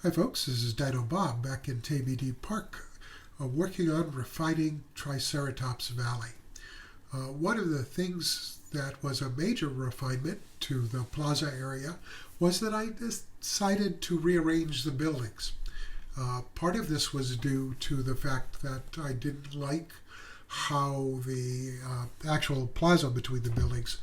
Hi folks, this is Dino Bob back in Teybidee Park working on refining Triceratops Valley. One of the things that was a major refinement to the plaza area was that I decided to rearrange the buildings. Part of this was due to the fact that I didn't like how the actual plaza between the buildings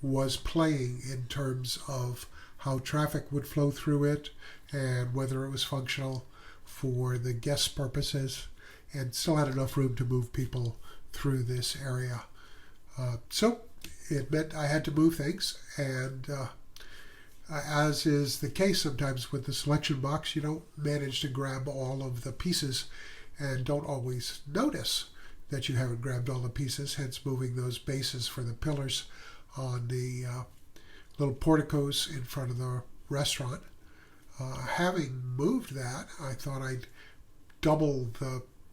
was playing in terms of how traffic would flow through it and whether it was functional for the guest purposes and still had enough room to move people through this area. So it meant I had to move things, and as is the case sometimes with the selection box, you don't manage to grab all of the pieces and don't always notice that you haven't grabbed all the pieces, hence moving those bases for the pillars on the little porticos in front of the restaurant. Having moved that, I thought I'd double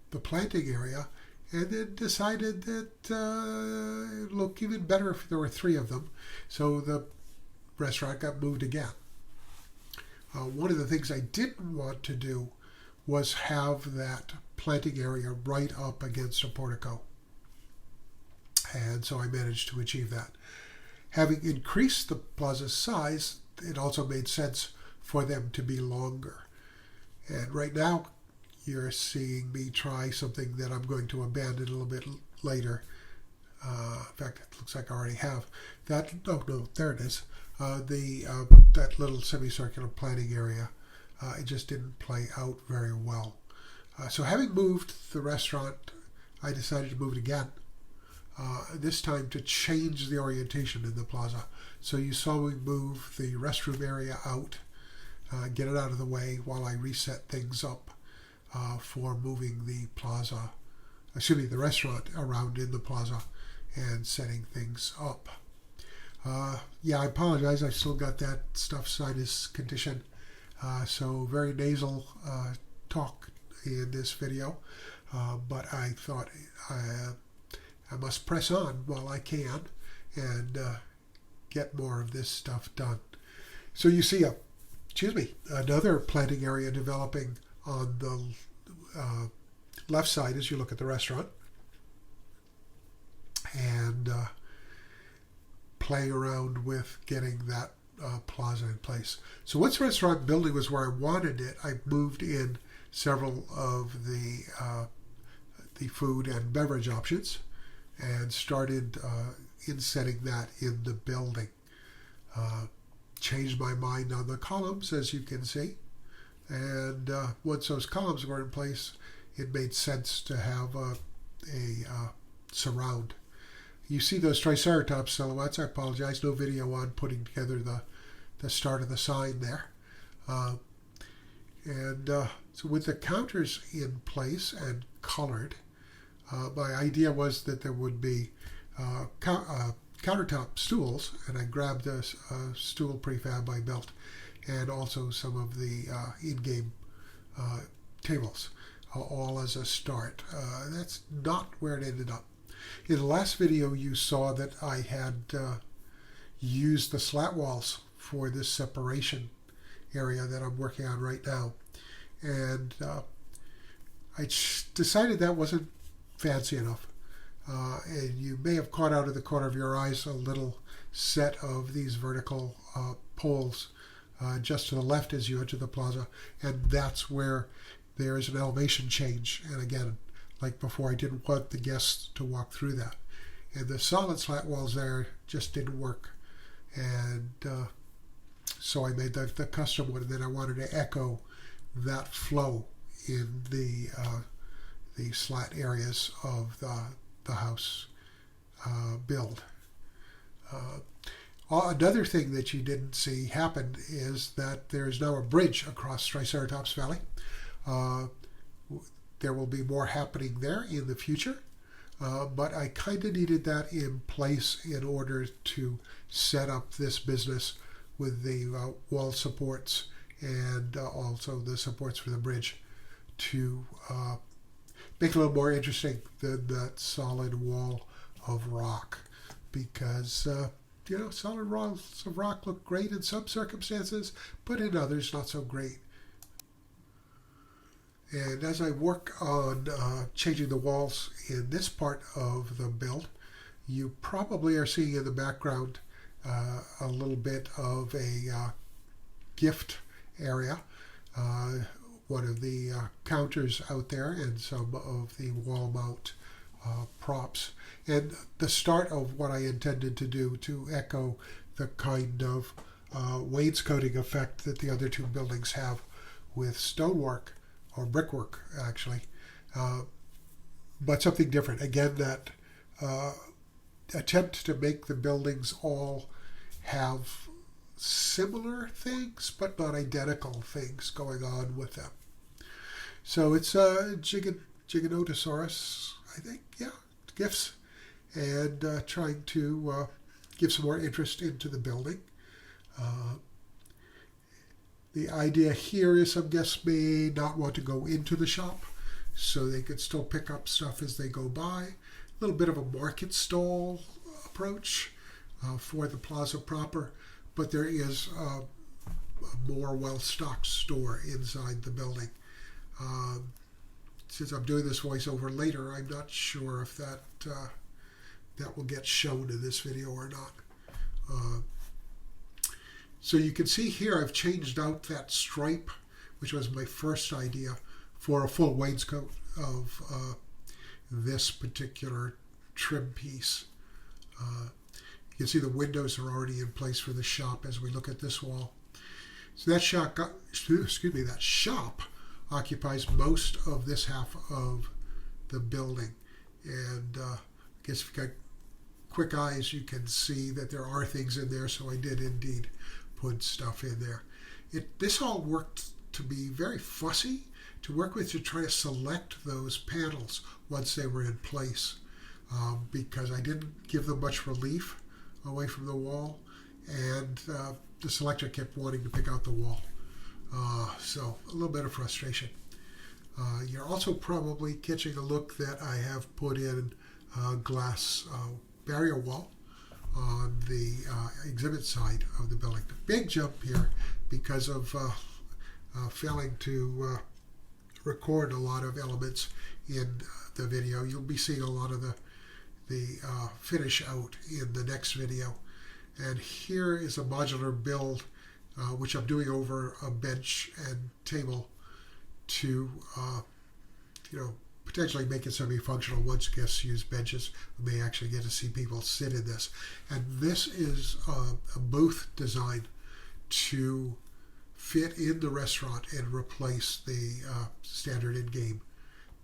the planting area, and then decided that it would look even better if there were three of them. So the restaurant got moved again. One of the things I didn't want to do was have that planting area right up against a portico. And so I managed to achieve that. Having increased the plaza's size, it also made sense for them to be longer. And right now, you're seeing me try something that I'm going to abandon a little bit later. In fact, it looks like I already have. That, oh no, there it is. That little semicircular planting area, it just didn't play out very well. So having moved the restaurant, I decided to move it again. This time to change the orientation in the plaza. So you saw me move the restroom area out, get it out of the way while I reset things up for moving the restaurant around in the plaza and setting things up. Yeah, I apologize. I've still got that stuff sinus condition, so very nasal talk in this video, but I thought I must press on while I can and get more of this stuff done. So you see another planting area developing on the left side as you look at the restaurant, and playing around with getting that plaza in place. So once the restaurant building was where I wanted it, I moved in several of the food and beverage options and started insetting that in the building. Changed my mind on the columns, as you can see, and once those columns were in place, it made sense to have a surround. You see those Triceratops silhouettes. I apologize, no video on putting together the start of the sign there. So with the counters in place and colored, my idea was that there would be countertop stools, and I grabbed a stool prefab I built, and also some of the in-game tables, all as a start. That's not where it ended up. In the last video, you saw that I had used the slat walls for this separation area that I'm working on right now, and I decided that wasn't fancy enough. And you may have caught out of the corner of your eyes a little set of these vertical poles just to the left as you enter the plaza, and that's where there is an elevation change. And again, like before, I didn't want the guests to walk through that, and the solid slat walls there just didn't work, and so I made the custom one, and then I wanted to echo that flow in the slat areas of the house build. Another thing that you didn't see happen is that there is now a bridge across Triceratops Valley. There will be more happening there in the future, but I kind of needed that in place in order to set up this business with the wall supports and also the supports for the bridge to make it a little more interesting than that solid wall of rock, because solid walls of rock look great in some circumstances, but in others not so great. And as I work on changing the walls in this part of the build, you probably are seeing in the background a little bit of a gift area. One of the counters out there and some of the wall mount props. And the start of what I intended to do to echo the kind of wainscoting effect that the other two buildings have with stonework, or brickwork actually, but something different. Again, that attempt to make the buildings all have similar things but not identical things going on with them. So it's a Giganotosaurus, I think, yeah, gifts, and trying to give some more interest into the building. The idea here is some guests may not want to go into the shop, so they could still pick up stuff as they go by. A little bit of a market stall approach for the plaza proper, but there is a more well-stocked store inside the building. Since I'm doing this voiceover later, I'm not sure if that will get shown in this video or not. So you can see here I've changed out that stripe, which was my first idea, for a full wainscot of this particular trim piece. You can see the windows are already in place for the shop as we look at this wall. So that shop, that shop occupies most of this half of the building. And I guess if you've got quick eyes, you can see that there are things in there, so I did indeed put stuff in there. This all worked to be very fussy to work with, to try to select those panels once they were in place, because I didn't give them much relief away from the wall, and the selector kept wanting to pick out the wall. So a little bit of frustration. You're also probably catching a look that I have put in a glass barrier wall on the exhibit side of the building. The big jump here, because of failing to record a lot of elements in the video. You'll be seeing a lot of the finish out in the next video. And here is a modular build, which I'm doing over a bench and table to, potentially make it semi-functional. Once guests use benches, we may actually get to see people sit in this. And this is a booth design to fit in the restaurant and replace the standard in-game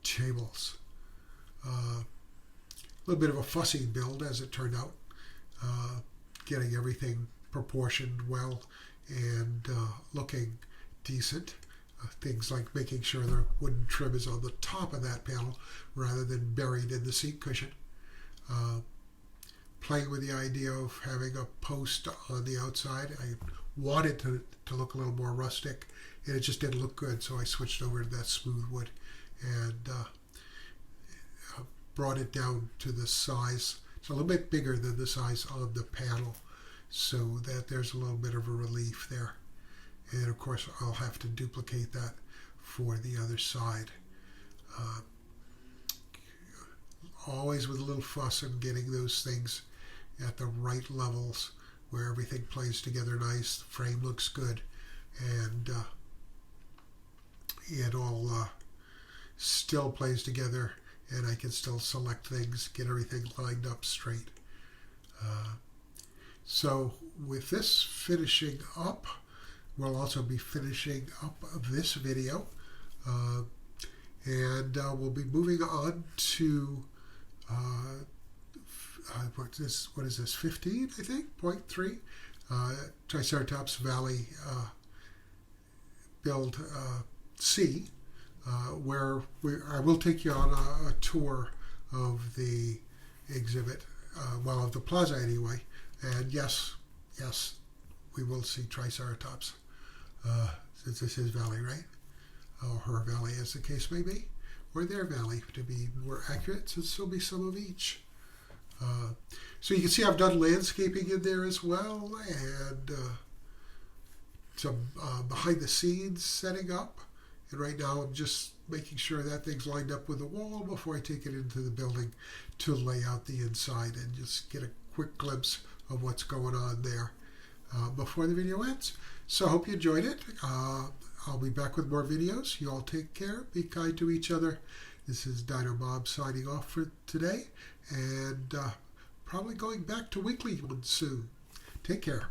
tables. A little bit of a fussy build, as it turned out, getting everything proportioned well and looking decent. Things like making sure the wooden trim is on the top of that panel rather than buried in the seat cushion. Playing with the idea of having a post on the outside. I wanted to look a little more rustic, and it just didn't look good, so I switched over to that smooth wood and brought it down to the size. It's a little bit bigger than the size on the panel, so that there's a little bit of a relief there. And of course, I'll have to duplicate that for the other side. Always with a little fuss in getting those things at the right levels where everything plays together nice, the frame looks good, and it all still plays together, and I can still select things, get everything lined up straight. So with this finishing up, we'll also be finishing up this video, and we'll be moving on to what is this, 15, I think, 0.3, Triceratops Valley build C, where I will take you on a tour of the exhibit, of the plaza anyway, and yes, we will see Triceratops. Since this is Valley, right? Or her valley, as the case may be, or their valley, to be more accurate, since there'll be some of each. So you can see I've done landscaping in there as well, and some behind the scenes setting up, And right now I'm just making sure that thing's lined up with the wall before I take it into the building to lay out the inside and just get a quick glimpse of what's going on there before the video ends. So I hope you enjoyed it. I'll be back with more videos. You all take care. Be kind to each other. This is Dino Bob signing off for today, and probably going back to weekly ones soon. Take care.